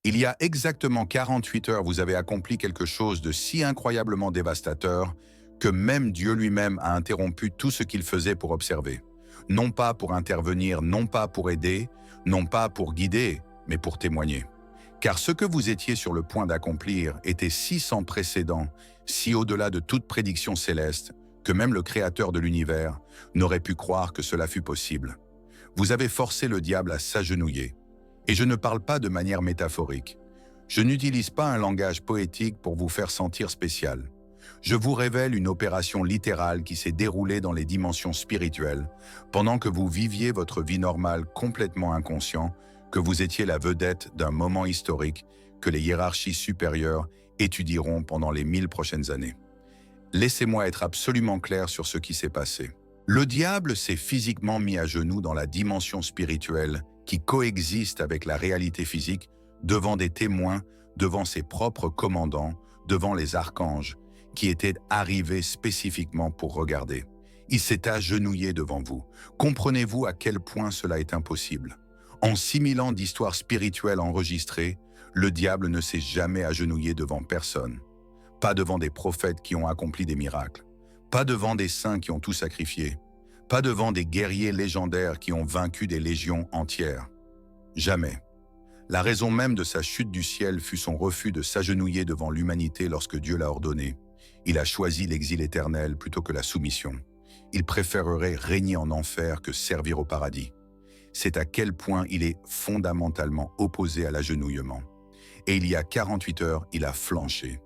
Il y a exactement 48 heures, vous avez accompli quelque chose de si incroyablement dévastateur que même Dieu lui-même a interrompu tout ce qu'il faisait pour observer. Non pas pour intervenir, non pas pour aider, non pas pour guider, mais pour témoigner. Car ce que vous étiez sur le point d'accomplir était si sans précédent, si au-delà de toute prédiction céleste, que même le Créateur de l'univers n'aurait pu croire que cela fût possible. Vous avez forcé le diable à s'agenouiller. Et je ne parle pas de manière métaphorique. Je n'utilise pas un langage poétique pour vous faire sentir spécial. Je vous révèle une opération littérale qui s'est déroulée dans les dimensions spirituelles, pendant que vous viviez votre vie normale complètement inconscient, que vous étiez la vedette d'un moment historique que les hiérarchies supérieures étudieront pendant les 1000 prochaines années. Laissez-moi être absolument clair sur ce qui s'est passé. Le diable s'est physiquement mis à genoux dans la dimension spirituelle qui coexiste avec la réalité physique, devant des témoins, devant ses propres commandants, devant les archanges, qui étaient arrivés spécifiquement pour regarder. Il s'est agenouillé devant vous. Comprenez-vous à quel point cela est impossible? En 6000 ans d'histoire spirituelle enregistrée, le diable ne s'est jamais agenouillé devant personne. Pas devant des prophètes qui ont accompli des miracles. Pas devant des saints qui ont tout sacrifié. Pas devant des guerriers légendaires qui ont vaincu des légions entières. Jamais. La raison même de sa chute du ciel fut son refus de s'agenouiller devant l'humanité lorsque Dieu l'a ordonné. Il a choisi l'exil éternel plutôt que la soumission. Il préférerait régner en enfer que servir au paradis. C'est à quel point il est fondamentalement opposé à l'agenouillement. Et il y a 48 heures, il a flanché.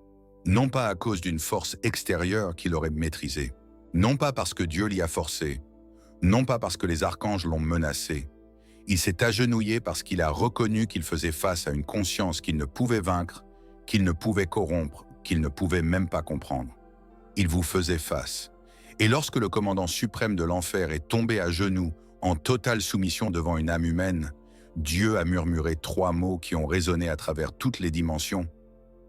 Non pas à cause d'une force extérieure qu'il aurait maîtrisée, non pas parce que Dieu l'y a forcé, non pas parce que les archanges l'ont menacé. Il s'est agenouillé parce qu'il a reconnu qu'il faisait face à une conscience qu'il ne pouvait vaincre, qu'il ne pouvait corrompre, qu'il ne pouvait même pas comprendre. Il vous faisait face. Et lorsque le commandant suprême de l'enfer est tombé à genoux, en totale soumission devant une âme humaine, Dieu a murmuré 3 mots qui ont résonné à travers toutes les dimensions.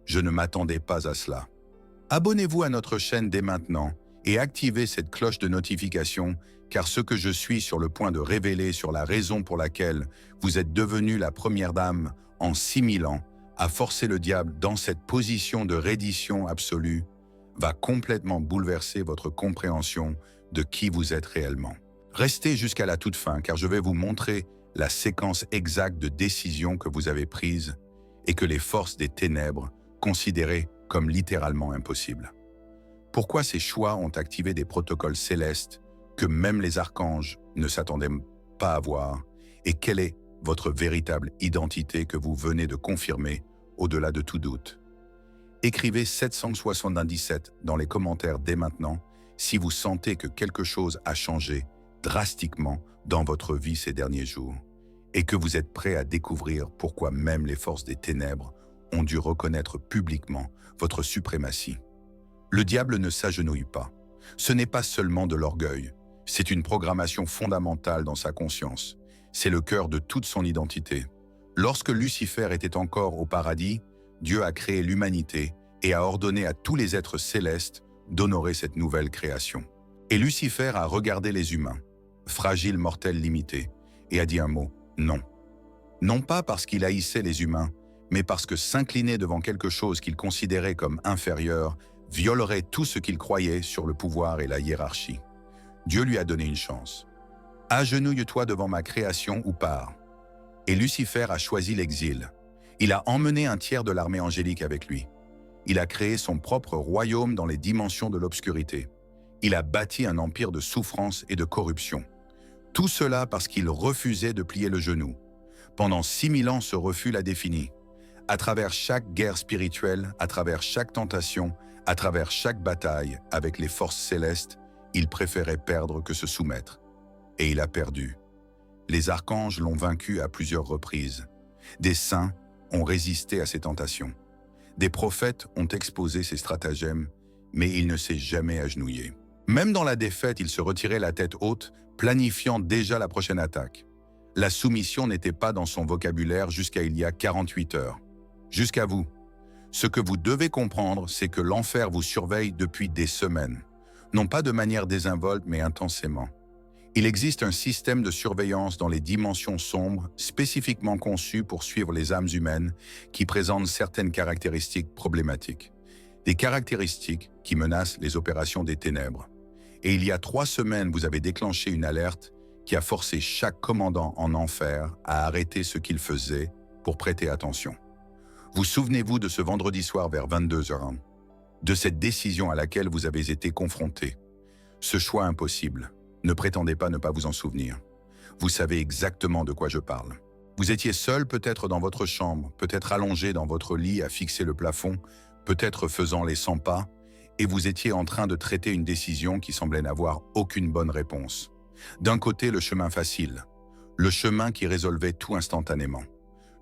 Je ne m'attendais pas à cela. Abonnez-vous à notre chaîne dès maintenant et activez cette cloche de notification, car ce que je suis sur le point de révéler sur la raison pour laquelle vous êtes devenue la première dame en 6000 ans à forcer le diable dans cette position de reddition absolue va complètement bouleverser votre compréhension de qui vous êtes réellement. Restez jusqu'à la toute fin, car je vais vous montrer la séquence exacte de décisions que vous avez prises et que les forces des ténèbres considéraient comme littéralement impossibles. Pourquoi ces choix ont activé des protocoles célestes que même les archanges ne s'attendaient pas à voir, et quelle est votre véritable identité que vous venez de confirmer au-delà de tout doute. Écrivez 777 dans les commentaires dès maintenant si vous sentez que quelque chose a changé drastiquement dans votre vie ces derniers jours et que vous êtes prêt à découvrir pourquoi même les forces des ténèbres ont dû reconnaître publiquement votre suprématie. Le diable ne s'agenouille pas. Ce n'est pas seulement de l'orgueil, c'est une programmation fondamentale dans sa conscience. C'est le cœur de toute son identité. Lorsque Lucifer était encore au paradis, Dieu a créé l'humanité et a ordonné à tous les êtres célestes d'honorer cette nouvelle création. Et Lucifer a regardé les humains, fragiles mortels limités, et a dit un mot, non. Non pas parce qu'il haïssait les humains, mais parce que s'incliner devant quelque chose qu'il considérait comme inférieur violerait tout ce qu'il croyait sur le pouvoir et la hiérarchie. Dieu lui a donné une chance. Agenouille-toi devant ma création ou pars. Et Lucifer a choisi l'exil. Il a emmené un tiers de l'armée angélique avec lui. Il a créé son propre royaume dans les dimensions de l'obscurité. Il a bâti un empire de souffrance et de corruption. Tout cela parce qu'il refusait de plier le genou. Pendant 6000 ans, ce refus l'a défini. À travers chaque guerre spirituelle, à travers chaque tentation, à travers chaque bataille avec les forces célestes, il préférait perdre que se soumettre. Et il a perdu. Les archanges l'ont vaincu à plusieurs reprises. Des saints ont résisté à ses tentations. Des prophètes ont exposé ses stratagèmes, mais il ne s'est jamais agenouillé. Même dans la défaite, il se retirait la tête haute, planifiant déjà la prochaine attaque. La soumission n'était pas dans son vocabulaire jusqu'à il y a 48 heures. Jusqu'à vous. Ce que vous devez comprendre, c'est que l'enfer vous surveille depuis des semaines. Non pas de manière désinvolte, mais intensément. Il existe un système de surveillance dans les dimensions sombres spécifiquement conçu pour suivre les âmes humaines qui présentent certaines caractéristiques problématiques. Des caractéristiques qui menacent les opérations des ténèbres. Et il y a 3 semaines, vous avez déclenché une alerte qui a forcé chaque commandant en enfer à arrêter ce qu'il faisait pour prêter attention. Vous souvenez-vous de ce vendredi soir vers 22h, de cette décision à laquelle vous avez été confronté? Ce choix impossible. Ne prétendez pas ne pas vous en souvenir. Vous savez exactement de quoi je parle. Vous étiez seul peut-être dans votre chambre, peut-être allongé dans votre lit à fixer le plafond, peut-être faisant les 100 pas, et vous étiez en train de traiter une décision qui semblait n'avoir aucune bonne réponse. D'un côté, le chemin facile, le chemin qui résolvait tout instantanément.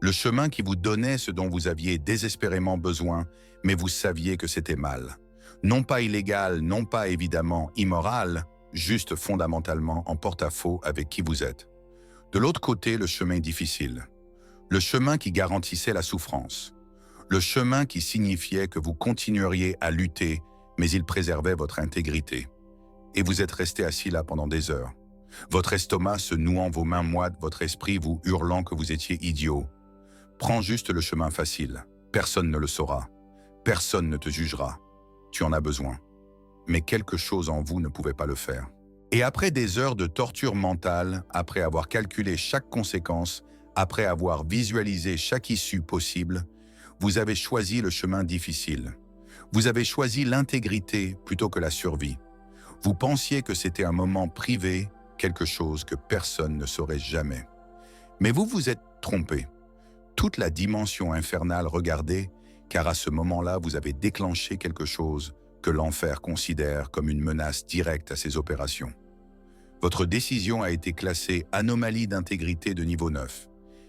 Le chemin qui vous donnait ce dont vous aviez désespérément besoin, mais vous saviez que c'était mal. Non pas illégal, non pas évidemment immoral, juste fondamentalement en porte-à-faux avec qui vous êtes. De l'autre côté, le chemin difficile. Le chemin qui garantissait la souffrance. Le chemin qui signifiait que vous continueriez à lutter, mais il préservait votre intégrité. Et vous êtes resté assis là pendant des heures. Votre estomac se nouant vos mains moites, votre esprit vous hurlant que vous étiez idiot. Prends juste le chemin facile. Personne ne le saura. Personne ne te jugera. Tu en as besoin. Mais quelque chose en vous ne pouvait pas le faire. Et après des heures de torture mentale, après avoir calculé chaque conséquence, après avoir visualisé chaque issue possible, vous avez choisi le chemin difficile. Vous avez choisi l'intégrité plutôt que la survie. Vous pensiez que c'était un moment privé, quelque chose que personne ne saurait jamais. Mais vous vous êtes trompé. Toute la dimension infernale regardait, car à ce moment-là, vous avez déclenché quelque chose que l'enfer considère comme une menace directe à ses opérations. Votre décision a été classée anomalie d'intégrité de niveau 9.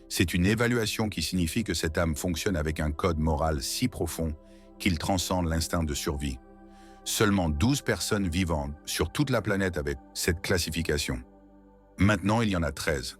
C'est une évaluation qui signifie que cette âme fonctionne avec un code moral si profond qu'il transcende l'instinct de survie. Seulement 12 personnes vivantes sur toute la planète avec cette classification. Maintenant, il y en a 13.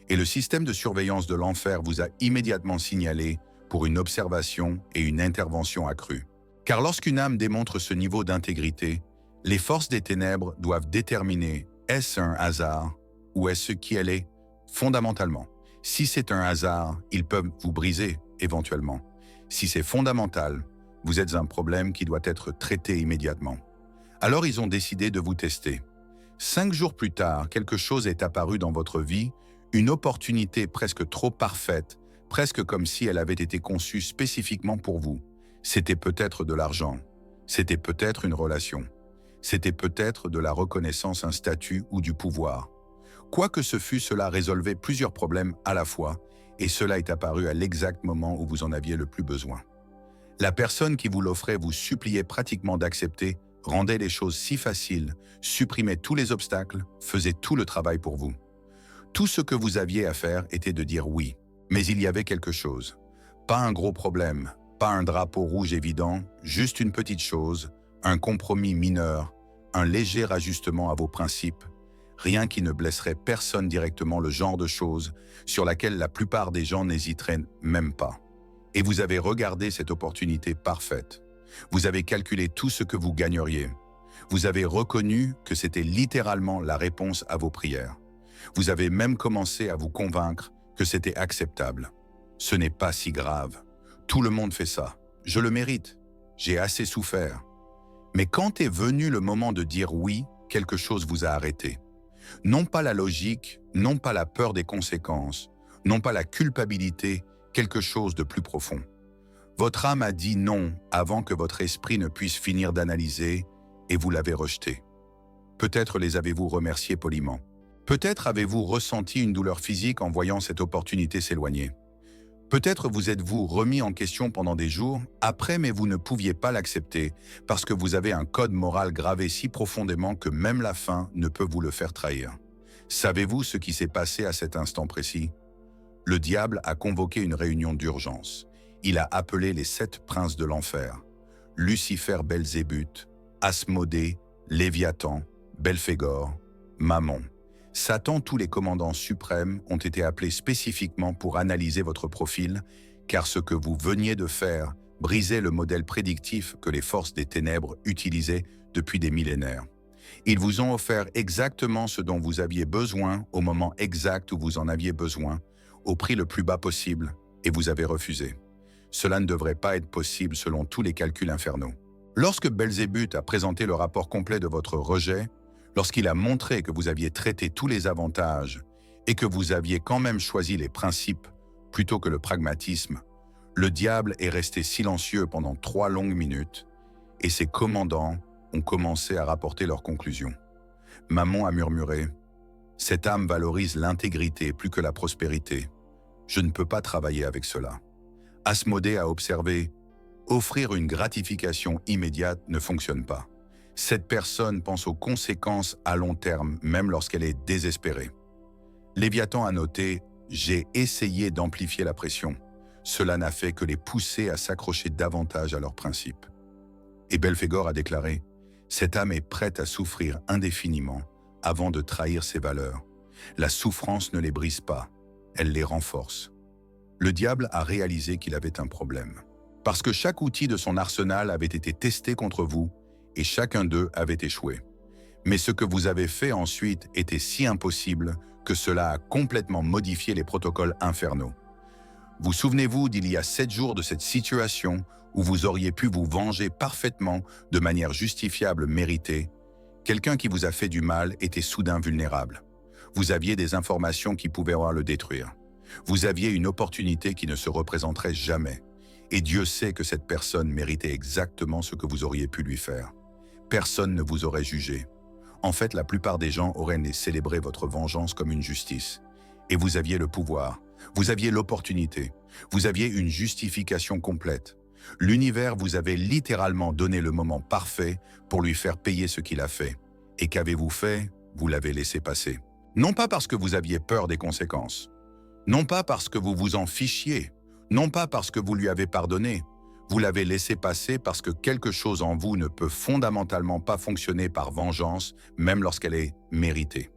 Et le système de surveillance de l'enfer vous a immédiatement signalé pour une observation et une intervention accrue. Car lorsqu'une âme démontre ce niveau d'intégrité, les forces des ténèbres doivent déterminer est-ce un hasard ou est-ce qui elle est fondamentalement. Si c'est un hasard, ils peuvent vous briser éventuellement. Si c'est fondamental, vous êtes un problème qui doit être traité immédiatement. Alors ils ont décidé de vous tester. 5 jours plus tard, quelque chose est apparu dans votre vie, une opportunité presque trop parfaite, presque comme si elle avait été conçue spécifiquement pour vous. C'était peut-être de l'argent, c'était peut-être une relation, c'était peut-être de la reconnaissance, un statut ou du pouvoir. Quoi que ce fût, cela résolvait plusieurs problèmes à la fois, et cela est apparu à l'exact moment où vous en aviez le plus besoin. La personne qui vous l'offrait vous suppliait pratiquement d'accepter, rendait les choses si faciles, supprimait tous les obstacles, faisait tout le travail pour vous. Tout ce que vous aviez à faire était de dire oui, mais il y avait quelque chose. Pas un gros problème, pas un drapeau rouge évident, juste une petite chose, un compromis mineur, un léger ajustement à vos principes, rien qui ne blesserait personne directement, le genre de choses sur laquelle la plupart des gens n'hésiteraient même pas. Et vous avez regardé cette opportunité parfaite. Vous avez calculé tout ce que vous gagneriez. Vous avez reconnu que c'était littéralement la réponse à vos prières. Vous avez même commencé à vous convaincre que c'était acceptable. Ce n'est pas si grave. Tout le monde fait ça. Je le mérite. J'ai assez souffert. Mais quand est venu le moment de dire oui, quelque chose vous a arrêté. Non pas la logique, non pas la peur des conséquences, non pas la culpabilité, quelque chose de plus profond. Votre âme a dit non avant que votre esprit ne puisse finir d'analyser et vous l'avez rejeté. Peut-être les avez-vous remerciés poliment. Peut-être avez-vous ressenti une douleur physique en voyant cette opportunité s'éloigner. Peut-être vous êtes-vous remis en question pendant des jours, après mais vous ne pouviez pas l'accepter parce que vous avez un code moral gravé si profondément que même la faim ne peut vous le faire trahir. Savez-vous ce qui s'est passé à cet instant précis? Le diable a convoqué une réunion d'urgence. Il a appelé les 7 princes de l'enfer, Lucifer, Belzébuth, Asmodée, Léviathan, Belphégor, Mammon. Satan, tous les commandants suprêmes ont été appelés spécifiquement pour analyser votre profil, car ce que vous veniez de faire brisait le modèle prédictif que les forces des ténèbres utilisaient depuis des millénaires. Ils vous ont offert exactement ce dont vous aviez besoin au moment exact où vous en aviez besoin, au prix le plus bas possible, et vous avez refusé. Cela ne devrait pas être possible selon tous les calculs infernaux. Lorsque Belzébuth a présenté le rapport complet de votre rejet, lorsqu'il a montré que vous aviez traité tous les avantages et que vous aviez quand même choisi les principes plutôt que le pragmatisme, le diable est resté silencieux pendant 3 longues minutes et ses commandants ont commencé à rapporter leurs conclusions. Mammon a murmuré « Cette âme valorise l'intégrité plus que la prospérité. Je ne peux pas travailler avec cela. » Asmodée a observé « Offrir une gratification immédiate ne fonctionne pas. Cette personne pense aux conséquences à long terme, même lorsqu'elle est désespérée. » Léviathan a noté « J'ai essayé d'amplifier la pression. Cela n'a fait que les pousser à s'accrocher davantage à leurs principes. » Et Belphégor a déclaré « Cette âme est prête à souffrir indéfiniment avant de trahir ses valeurs. La souffrance ne les brise pas, elle les renforce. » Le diable a réalisé qu'il avait un problème. Parce que chaque outil de son arsenal avait été testé contre vous et chacun d'eux avait échoué. Mais ce que vous avez fait ensuite était si impossible que cela a complètement modifié les protocoles infernaux. Vous souvenez-vous d'il y a 7 jours de cette situation où vous auriez pu vous venger parfaitement de manière justifiable, méritée? Quelqu'un qui vous a fait du mal était soudain vulnérable. Vous aviez des informations qui pouvaient le détruire. Vous aviez une opportunité qui ne se représenterait jamais. Et Dieu sait que cette personne méritait exactement ce que vous auriez pu lui faire. Personne ne vous aurait jugé. En fait, la plupart des gens auraient célébré votre vengeance comme une justice. Et vous aviez le pouvoir. Vous aviez l'opportunité. Vous aviez une justification complète. L'univers vous avait littéralement donné le moment parfait pour lui faire payer ce qu'il a fait. Et qu'avez-vous fait? Vous l'avez laissé passer. Non pas parce que vous aviez peur des conséquences. Non pas parce que vous vous en fichiez. Non pas parce que vous lui avez pardonné. Vous l'avez laissé passer parce que quelque chose en vous ne peut fondamentalement pas fonctionner par vengeance, même lorsqu'elle est méritée.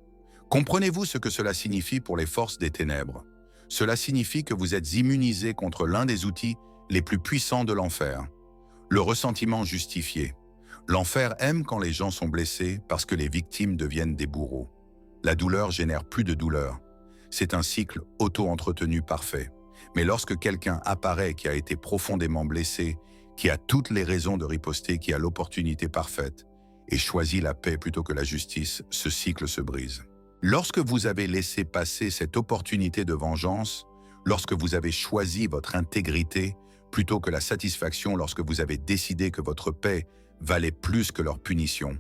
Comprenez-vous ce que cela signifie pour les forces des ténèbres? Cela signifie que vous êtes immunisé contre l'un des outils les plus puissants de l'enfer, le ressentiment justifié. L'enfer aime quand les gens sont blessés parce que les victimes deviennent des bourreaux. La douleur génère plus de douleur. C'est un cycle auto-entretenu parfait. Mais lorsque quelqu'un apparaît qui a été profondément blessé, qui a toutes les raisons de riposter, qui a l'opportunité parfaite, et choisit la paix plutôt que la justice, ce cycle se brise. Lorsque vous avez laissé passer cette opportunité de vengeance, lorsque vous avez choisi votre intégrité plutôt que la satisfaction, lorsque vous avez décidé que votre paix valait plus que leur punition,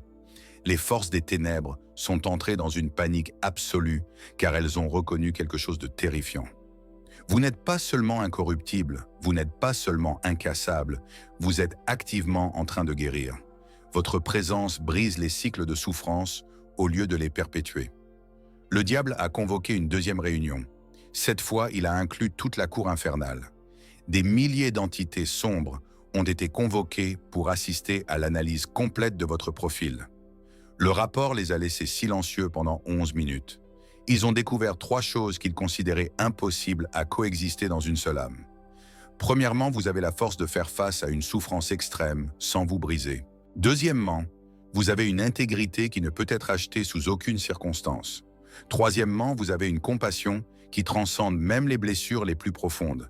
les forces des ténèbres sont entrées dans une panique absolue car elles ont reconnu quelque chose de terrifiant. Vous n'êtes pas seulement incorruptible, vous n'êtes pas seulement incassable, vous êtes activement en train de guérir. Votre présence brise les cycles de souffrance au lieu de les perpétuer. Le diable a convoqué une deuxième réunion. Cette fois, il a inclus toute la cour infernale. Des milliers d'entités sombres ont été convoquées pour assister à l'analyse complète de votre profil. Le rapport les a laissés silencieux pendant 11 minutes. Ils ont découvert 3 choses qu'ils considéraient impossibles à coexister dans une seule âme. Premièrement, vous avez la force de faire face à une souffrance extrême sans vous briser. Deuxièmement, vous avez une intégrité qui ne peut être achetée sous aucune circonstance. Troisièmement, vous avez une compassion qui transcende même les blessures les plus profondes.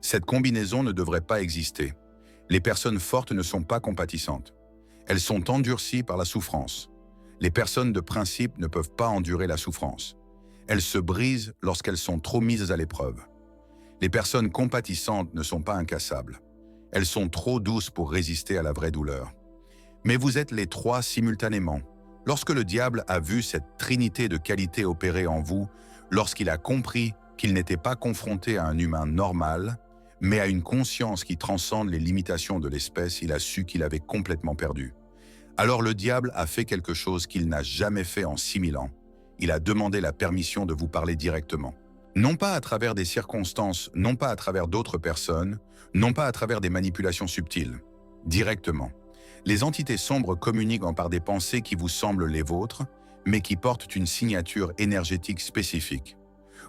Cette combinaison ne devrait pas exister. Les personnes fortes ne sont pas compatissantes. Elles sont endurcies par la souffrance. Les personnes de principe ne peuvent pas endurer la souffrance. Elles se brisent lorsqu'elles sont trop mises à l'épreuve. Les personnes compatissantes ne sont pas incassables. Elles sont trop douces pour résister à la vraie douleur. Mais vous êtes les 3 simultanément. Lorsque le diable a vu cette trinité de qualités opérer en vous, lorsqu'il a compris qu'il n'était pas confronté à un humain normal, mais à une conscience qui transcende les limitations de l'espèce, il a su qu'il avait complètement perdu. Alors le diable a fait quelque chose qu'il n'a jamais fait en 6000 ans. Il a demandé la permission de vous parler directement. Non pas à travers des circonstances, non pas à travers d'autres personnes, non pas à travers des manipulations subtiles. Directement. Les entités sombres communiquent par des pensées qui vous semblent les vôtres, mais qui portent une signature énergétique spécifique.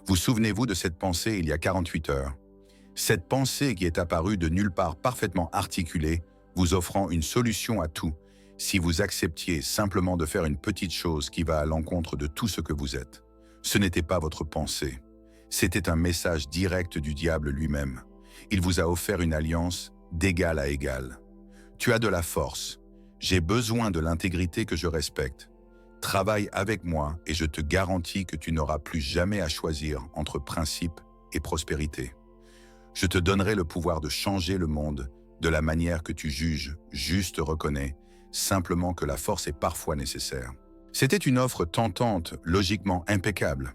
Vous souvenez-vous de cette pensée il y a 48 heures? Cette pensée qui est apparue de nulle part parfaitement articulée, vous offrant une solution à tout, si vous acceptiez simplement de faire une petite chose qui va à l'encontre de tout ce que vous êtes. Ce n'était pas votre pensée. C'était un message direct du diable lui-même. Il vous a offert une alliance d'égal à égal. Tu as de la force. J'ai besoin de l'intégrité que je respecte. Travaille avec moi et je te garantis que tu n'auras plus jamais à choisir entre principe et prospérité. Je te donnerai le pouvoir de changer le monde de la manière que tu juges, juste reconnais, simplement que la force est parfois nécessaire. C'était une offre tentante, logiquement impeccable.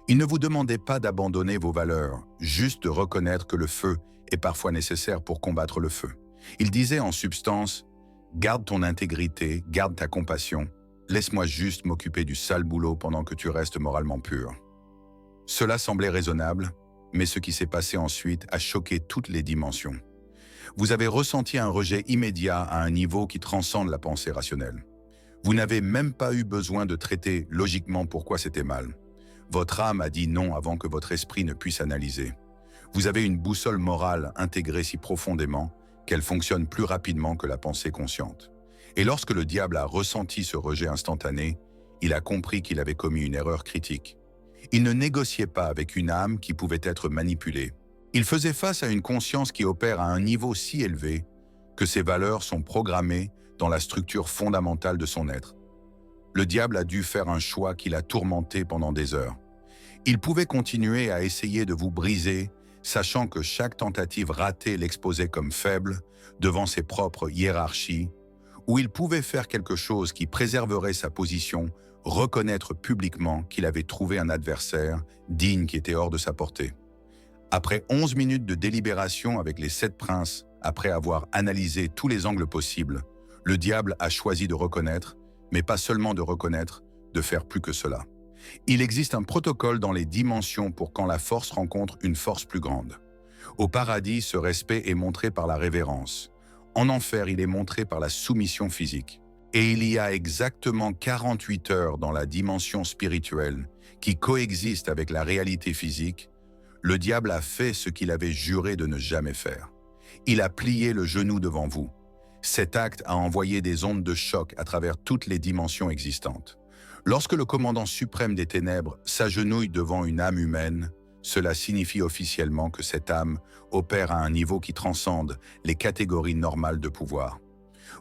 Il ne vous demandait pas d'abandonner vos valeurs, juste de reconnaître que le feu est parfois nécessaire pour combattre le feu. Il disait en substance, « Garde ton intégrité, garde ta compassion, laisse-moi juste m'occuper du sale boulot pendant que tu restes moralement pur. » Cela semblait raisonnable, mais ce qui s'est passé ensuite a choqué toutes les dimensions. Vous avez ressenti un rejet immédiat à un niveau qui transcende la pensée rationnelle. Vous n'avez même pas eu besoin de traiter logiquement pourquoi c'était mal. Votre âme a dit non avant que votre esprit ne puisse analyser. Vous avez une boussole morale intégrée si profondément qu'elle fonctionne plus rapidement que la pensée consciente. Et lorsque le diable a ressenti ce rejet instantané, il a compris qu'il avait commis une erreur critique. Il ne négociait pas avec une âme qui pouvait être manipulée. Il faisait face à une conscience qui opère à un niveau si élevé que ses valeurs sont programmées dans la structure fondamentale de son être. Le diable a dû faire un choix qui l'a tourmenté pendant des heures. Il pouvait continuer à essayer de vous briser, sachant que chaque tentative ratée l'exposait comme faible devant ses propres hiérarchies, ou il pouvait faire quelque chose qui préserverait sa position, reconnaître publiquement qu'il avait trouvé un adversaire digne qui était hors de sa portée. Après 11 minutes de délibération avec les 7 princes, après avoir analysé tous les angles possibles, le diable a choisi de reconnaître, mais pas seulement de reconnaître, de faire plus que cela. Il existe un protocole dans les dimensions pour quand la force rencontre une force plus grande. Au paradis, ce respect est montré par la révérence. En enfer, il est montré par la soumission physique. Et il y a exactement 48 heures dans la dimension spirituelle qui coexiste avec la réalité physique. Le diable a fait ce qu'il avait juré de ne jamais faire. Il a plié le genou devant vous. Cet acte a envoyé des ondes de choc à travers toutes les dimensions existantes. Lorsque le commandant suprême des ténèbres s'agenouille devant une âme humaine, cela signifie officiellement que cette âme opère à un niveau qui transcende les catégories normales de pouvoir.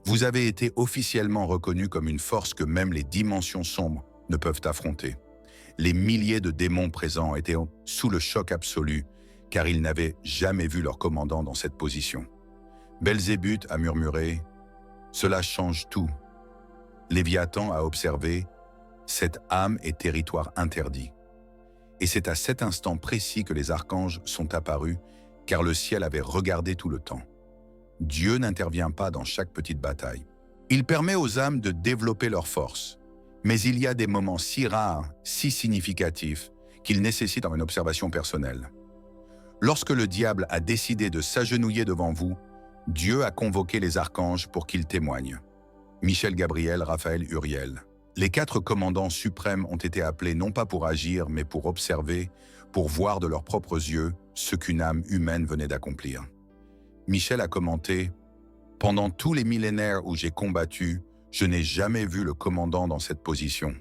Vous avez été officiellement reconnu comme une force que même les dimensions sombres ne peuvent affronter. Les milliers de démons présents étaient sous le choc absolu, car ils n'avaient jamais vu leur commandant dans cette position. Belzébuth a murmuré « Cela change tout ». Léviathan a observé « Cette âme est territoire interdit ». Et c'est à cet instant précis que les archanges sont apparus, car le ciel avait regardé tout le temps. Dieu n'intervient pas dans chaque petite bataille. Il permet aux âmes de développer leur force. Mais il y a des moments si rares, si significatifs, qu'ils nécessitent une observation personnelle. Lorsque le diable a décidé de s'agenouiller devant vous, Dieu a convoqué les archanges pour qu'ils témoignent. Michel, Gabriel, Raphaël, Uriel. Les 4 commandants suprêmes ont été appelés non pas pour agir, mais pour observer, pour voir de leurs propres yeux ce qu'une âme humaine venait d'accomplir. Michel a commenté « Pendant tous les millénaires où j'ai combattu, je n'ai jamais vu le commandant dans cette position.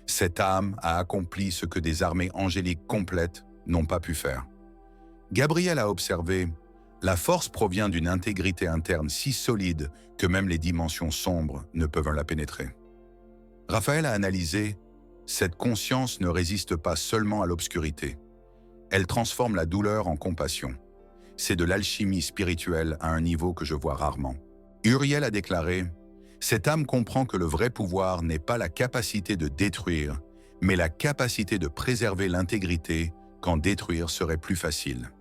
Cette âme a accompli ce que des armées angéliques complètes n'ont pas pu faire. » Gabriel a observé « La force provient d'une intégrité interne si solide que même les dimensions sombres ne peuvent la pénétrer. » Raphaël a analysé « Cette conscience ne résiste pas seulement à l'obscurité. Elle transforme la douleur en compassion. C'est de l'alchimie spirituelle à un niveau que je vois rarement. » Uriel a déclaré « Cette âme comprend que le vrai pouvoir n'est pas la capacité de détruire, mais la capacité de préserver l'intégrité quand détruire serait plus facile. »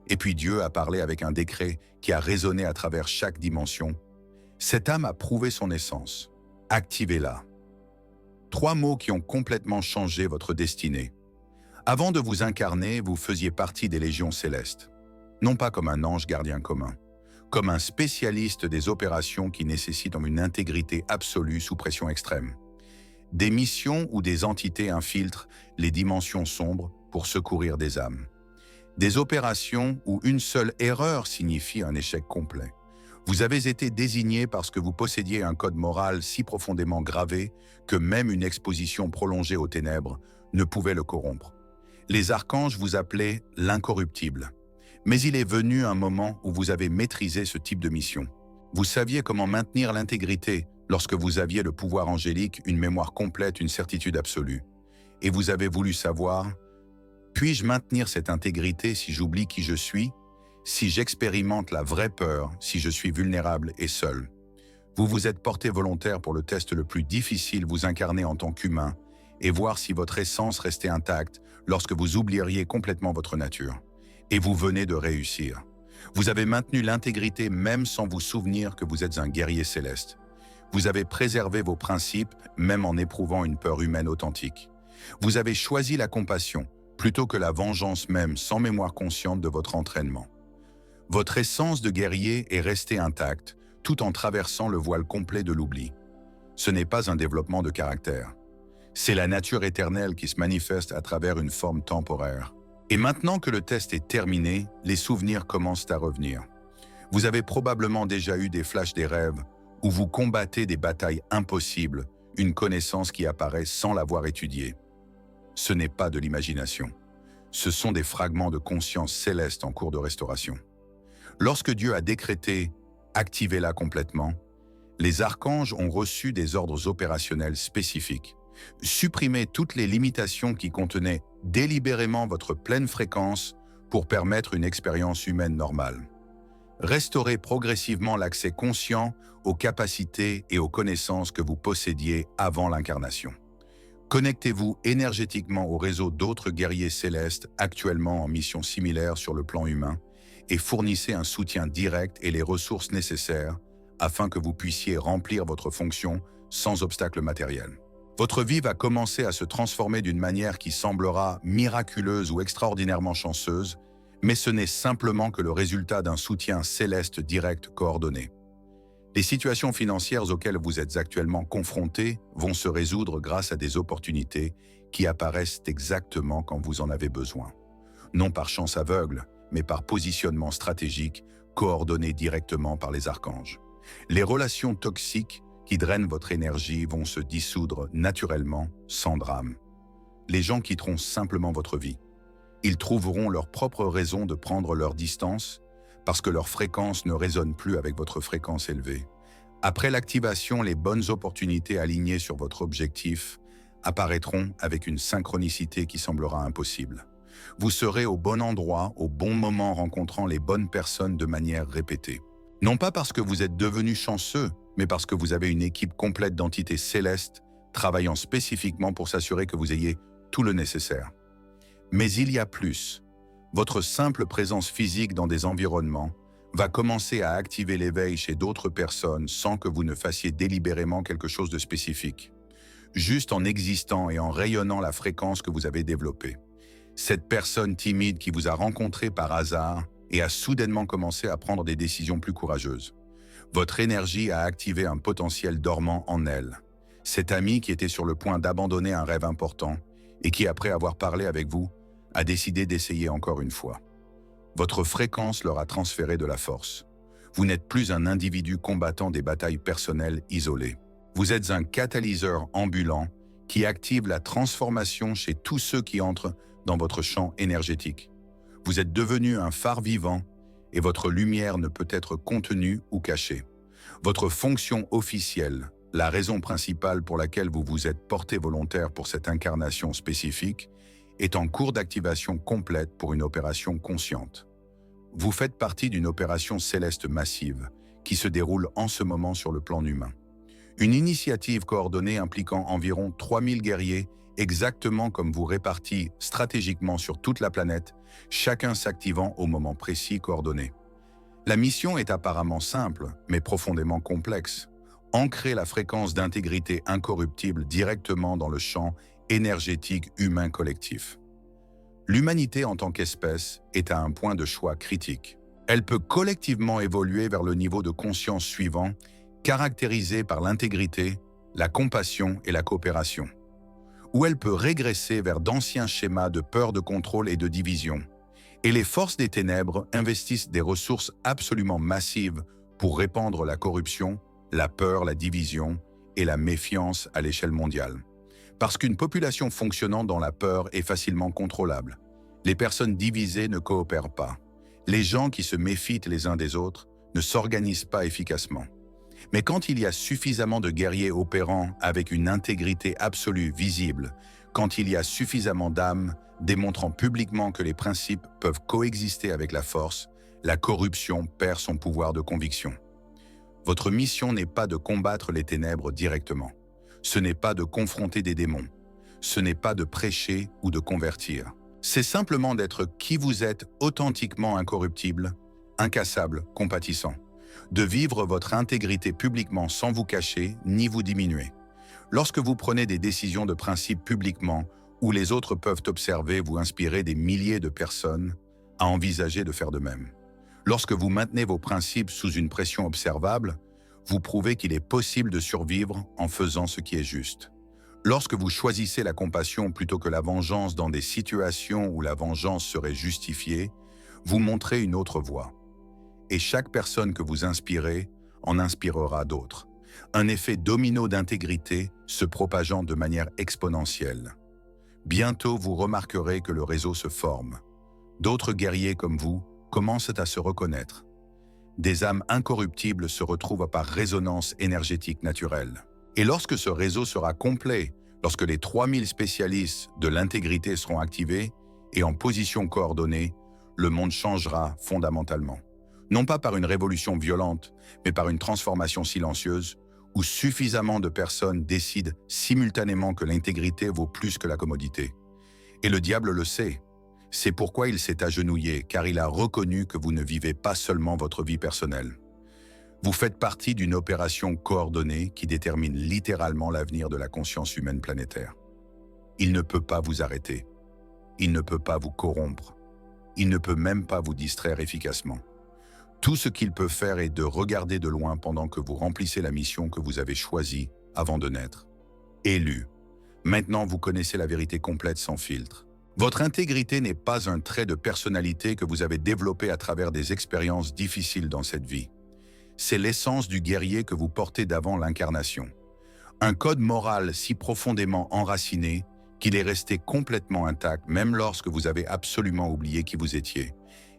Et puis Dieu a parlé avec un décret qui a résonné à travers chaque dimension. Cette âme a prouvé son essence. Activez-la. 3 mots qui ont complètement changé votre destinée. Avant de vous incarner, vous faisiez partie des légions célestes. Non pas comme un ange gardien commun, comme un spécialiste des opérations qui nécessitent une intégrité absolue sous pression extrême. Des missions où des entités infiltrent les dimensions sombres pour secourir des âmes. Des opérations où une seule erreur signifie un échec complet. Vous avez été désigné parce que vous possédiez un code moral si profondément gravé que même une exposition prolongée aux ténèbres ne pouvait le corrompre. Les archanges vous appelaient l'incorruptible. Mais il est venu un moment où vous avez maîtrisé ce type de mission. Vous saviez comment maintenir l'intégrité lorsque vous aviez le pouvoir angélique, une mémoire complète, une certitude absolue. Et vous avez voulu savoir, puis-je maintenir cette intégrité si j'oublie qui je suis, si j'expérimente la vraie peur, si je suis vulnérable et seul? Vous vous êtes porté volontaire pour le test le plus difficile, vous incarner en tant qu'humain et voir si votre essence restait intacte lorsque vous oublieriez complètement votre nature. Et vous venez de réussir. Vous avez maintenu l'intégrité même sans vous souvenir que vous êtes un guerrier céleste. Vous avez préservé vos principes même en éprouvant une peur humaine authentique. Vous avez choisi la compassion plutôt que la vengeance même sans mémoire consciente de votre entraînement. Votre essence de guerrier est restée intacte tout en traversant le voile complet de l'oubli. Ce n'est pas un développement de caractère. C'est la nature éternelle qui se manifeste à travers une forme temporaire. Et maintenant que le test est terminé, les souvenirs commencent à revenir. Vous avez probablement déjà eu des flashs des rêves où vous combattez des batailles impossibles, une connaissance qui apparaît sans l'avoir étudiée. Ce n'est pas de l'imagination. Ce sont des fragments de conscience céleste en cours de restauration. Lorsque Dieu a décrété « activez-la complètement », les archanges ont reçu des ordres opérationnels spécifiques. Supprimez toutes les limitations qui contenaient délibérément votre pleine fréquence pour permettre une expérience humaine normale. Restaurez progressivement l'accès conscient aux capacités et aux connaissances que vous possédiez avant l'incarnation. Connectez-vous énergétiquement au réseau d'autres guerriers célestes actuellement en mission similaire sur le plan humain et fournissez un soutien direct et les ressources nécessaires afin que vous puissiez remplir votre fonction sans obstacle matériel. Votre vie va commencer à se transformer d'une manière qui semblera miraculeuse ou extraordinairement chanceuse, mais ce n'est simplement que le résultat d'un soutien céleste direct coordonné. Les situations financières auxquelles vous êtes actuellement confrontés vont se résoudre grâce à des opportunités qui apparaissent exactement quand vous en avez besoin. Non par chance aveugle, mais par positionnement stratégique coordonné directement par les archanges. Les relations toxiques qui drainent votre énergie vont se dissoudre naturellement, sans drame. Les gens quitteront simplement votre vie. Ils trouveront leur propre raison de prendre leur distance parce que leur fréquence ne résonne plus avec votre fréquence élevée. Après l'activation, les bonnes opportunités alignées sur votre objectif apparaîtront avec une synchronicité qui semblera impossible. Vous serez au bon endroit, au bon moment, rencontrant les bonnes personnes de manière répétée. Non pas parce que vous êtes devenu chanceux, mais parce que vous avez une équipe complète d'entités célestes travaillant spécifiquement pour s'assurer que vous ayez tout le nécessaire. Mais il y a plus. Votre simple présence physique dans des environnements va commencer à activer l'éveil chez d'autres personnes sans que vous ne fassiez délibérément quelque chose de spécifique. Juste en existant et en rayonnant la fréquence que vous avez développée. Cette personne timide qui vous a rencontré par hasard et a soudainement commencé à prendre des décisions plus courageuses. Votre énergie a activé un potentiel dormant en elle. Cet ami qui était sur le point d'abandonner un rêve important et qui, après avoir parlé avec vous, a décidé d'essayer encore une fois. Votre fréquence leur a transféré de la force. Vous n'êtes plus un individu combattant des batailles personnelles isolées. Vous êtes un catalyseur ambulant qui active la transformation chez tous ceux qui entrent dans votre champ énergétique. Vous êtes devenu un phare vivant et votre lumière ne peut être contenue ou cachée. Votre fonction officielle, la raison principale pour laquelle vous vous êtes porté volontaire pour cette incarnation spécifique, est en cours d'activation complète pour une opération consciente. Vous faites partie d'une opération céleste massive qui se déroule en ce moment sur le plan humain. Une initiative coordonnée impliquant environ 3000 guerriers, exactement comme vous répartis stratégiquement sur toute la planète, chacun s'activant au moment précis coordonné. La mission est apparemment simple, mais profondément complexe. Ancrer la fréquence d'intégrité incorruptible directement dans le champ énergétique humain collectif. L'humanité en tant qu'espèce est à un point de choix critique. Elle peut collectivement évoluer vers le niveau de conscience suivant, caractérisé par l'intégrité, la compassion et la coopération. Ou elle peut régresser vers d'anciens schémas de peur, de contrôle et de division. Et les forces des ténèbres investissent des ressources absolument massives pour répandre la corruption, la peur, la division et la méfiance à l'échelle mondiale. Parce qu'une population fonctionnant dans la peur est facilement contrôlable. Les personnes divisées ne coopèrent pas. Les gens qui se méfient les uns des autres ne s'organisent pas efficacement. Mais quand il y a suffisamment de guerriers opérant avec une intégrité absolue visible, quand il y a suffisamment d'âmes démontrant publiquement que les principes peuvent coexister avec la force, la corruption perd son pouvoir de conviction. Votre mission n'est pas de combattre les ténèbres directement. Ce n'est pas de confronter des démons. Ce n'est pas de prêcher ou de convertir. C'est simplement d'être qui vous êtes authentiquement incorruptible, incassable, compatissant. De vivre votre intégrité publiquement sans vous cacher ni vous diminuer. Lorsque vous prenez des décisions de principe publiquement, où les autres peuvent observer, vous inspirer des milliers de personnes à envisager de faire de même. Lorsque vous maintenez vos principes sous une pression observable, vous prouvez qu'il est possible de survivre en faisant ce qui est juste. Lorsque vous choisissez la compassion plutôt que la vengeance dans des situations où la vengeance serait justifiée, vous montrez une autre voie. Et chaque personne que vous inspirez en inspirera d'autres. Un effet domino d'intégrité se propageant de manière exponentielle. Bientôt, vous remarquerez que le réseau se forme. D'autres guerriers comme vous commencent à se reconnaître. Des âmes incorruptibles se retrouvent par résonance énergétique naturelle. Et lorsque ce réseau sera complet, lorsque les 3000 spécialistes de l'intégrité seront activés et en position coordonnée, le monde changera fondamentalement. Non pas par une révolution violente, mais par une transformation silencieuse, où suffisamment de personnes décident simultanément que l'intégrité vaut plus que la commodité. Et le diable le sait. C'est pourquoi il s'est agenouillé, car il a reconnu que vous ne vivez pas seulement votre vie personnelle. Vous faites partie d'une opération coordonnée qui détermine littéralement l'avenir de la conscience humaine planétaire. Il ne peut pas vous arrêter. Il ne peut pas vous corrompre. Il ne peut même pas vous distraire efficacement. Tout ce qu'il peut faire est de regarder de loin pendant que vous remplissez la mission que vous avez choisie avant de naître. Élu. Maintenant, vous connaissez la vérité complète sans filtre. Votre intégrité n'est pas un trait de personnalité que vous avez développé à travers des expériences difficiles dans cette vie. C'est l'essence du guerrier que vous portez d'avant l'incarnation. Un code moral si profondément enraciné qu'il est resté complètement intact même lorsque vous avez absolument oublié qui vous étiez.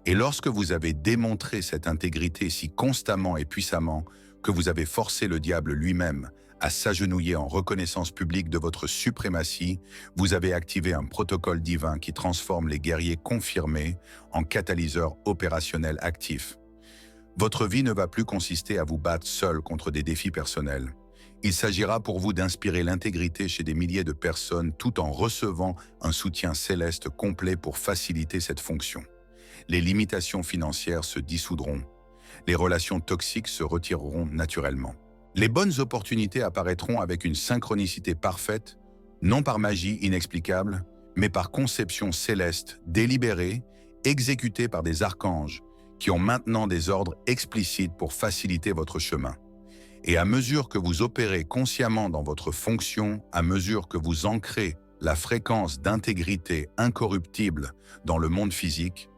Et lorsque vous avez démontré cette intégrité si constamment et puissamment que vous avez forcé le diable lui-même à s'agenouiller en reconnaissance publique de votre suprématie, vous avez activé un protocole divin qui transforme les guerriers confirmés en catalyseurs opérationnels actifs. Votre vie ne va plus consister à vous battre seul contre des défis personnels. Il s'agira pour vous d'inspirer l'intégrité chez des milliers de personnes tout en recevant un soutien céleste complet pour faciliter cette fonction. Les limitations financières se dissoudront. Les relations toxiques se retireront naturellement. Les bonnes opportunités apparaîtront avec une synchronicité parfaite, non par magie inexplicable, mais par conception céleste, délibérée, exécutée par des archanges qui ont maintenant des ordres explicites pour faciliter votre chemin. Et à mesure que vous opérez consciemment dans votre fonction, à mesure que vous ancrez la fréquence d'intégrité incorruptible dans le monde physique,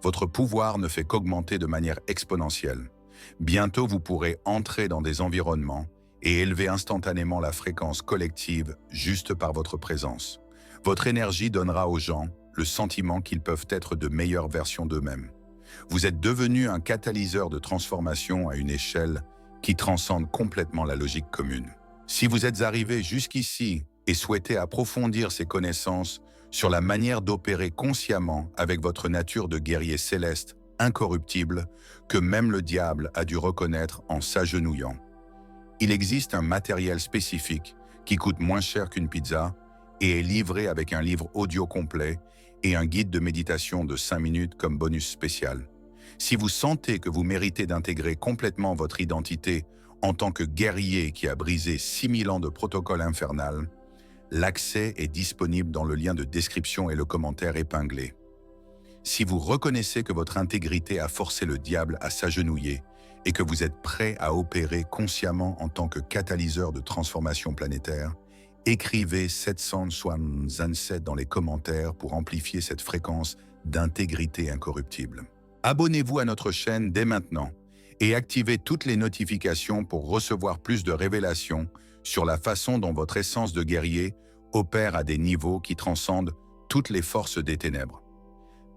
votre pouvoir ne fait qu'augmenter de manière exponentielle. Bientôt, vous pourrez entrer dans des environnements et élever instantanément la fréquence collective juste par votre présence. Votre énergie donnera aux gens le sentiment qu'ils peuvent être de meilleures versions d'eux-mêmes. Vous êtes devenu un catalyseur de transformation à une échelle qui transcende complètement la logique commune. Si vous êtes arrivé jusqu'ici et souhaitez approfondir ces connaissances sur la manière d'opérer consciemment avec votre nature de guerrier céleste incorruptible que même le diable a dû reconnaître en s'agenouillant, il existe un matériel spécifique qui coûte moins cher qu'une pizza et est livré avec un livre audio complet et un guide de méditation de 5 minutes comme bonus spécial. Si vous sentez que vous méritez d'intégrer complètement votre identité en tant que guerrier qui a brisé 6000 ans de protocole infernal, l'accès est disponible dans le lien de description et le commentaire épinglé. Si vous reconnaissez que votre intégrité a forcé le diable à s'agenouiller et que vous êtes prêt à opérer consciemment en tant que catalyseur de transformation planétaire, écrivez 767 dans les commentaires pour amplifier cette fréquence d'intégrité incorruptible. Abonnez-vous à notre chaîne dès maintenant Et activez toutes les notifications pour recevoir plus de révélations sur la façon dont votre essence de guerrier opère à des niveaux qui transcendent toutes les forces des ténèbres.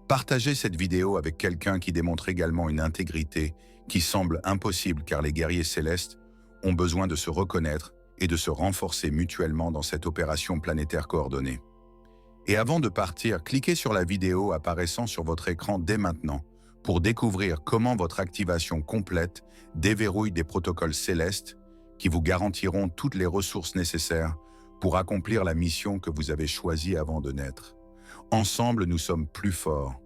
Partagez cette vidéo avec quelqu'un qui démontre également une intégrité qui semble impossible car les guerriers célestes ont besoin de se reconnaître et de se renforcer mutuellement dans cette opération planétaire coordonnée. Et avant de partir, cliquez sur la vidéo apparaissant sur votre écran dès maintenant pour découvrir comment votre activation complète déverrouille des protocoles célestes qui vous garantiront toutes les ressources nécessaires pour accomplir la mission que vous avez choisie avant de naître. Ensemble, nous sommes plus forts.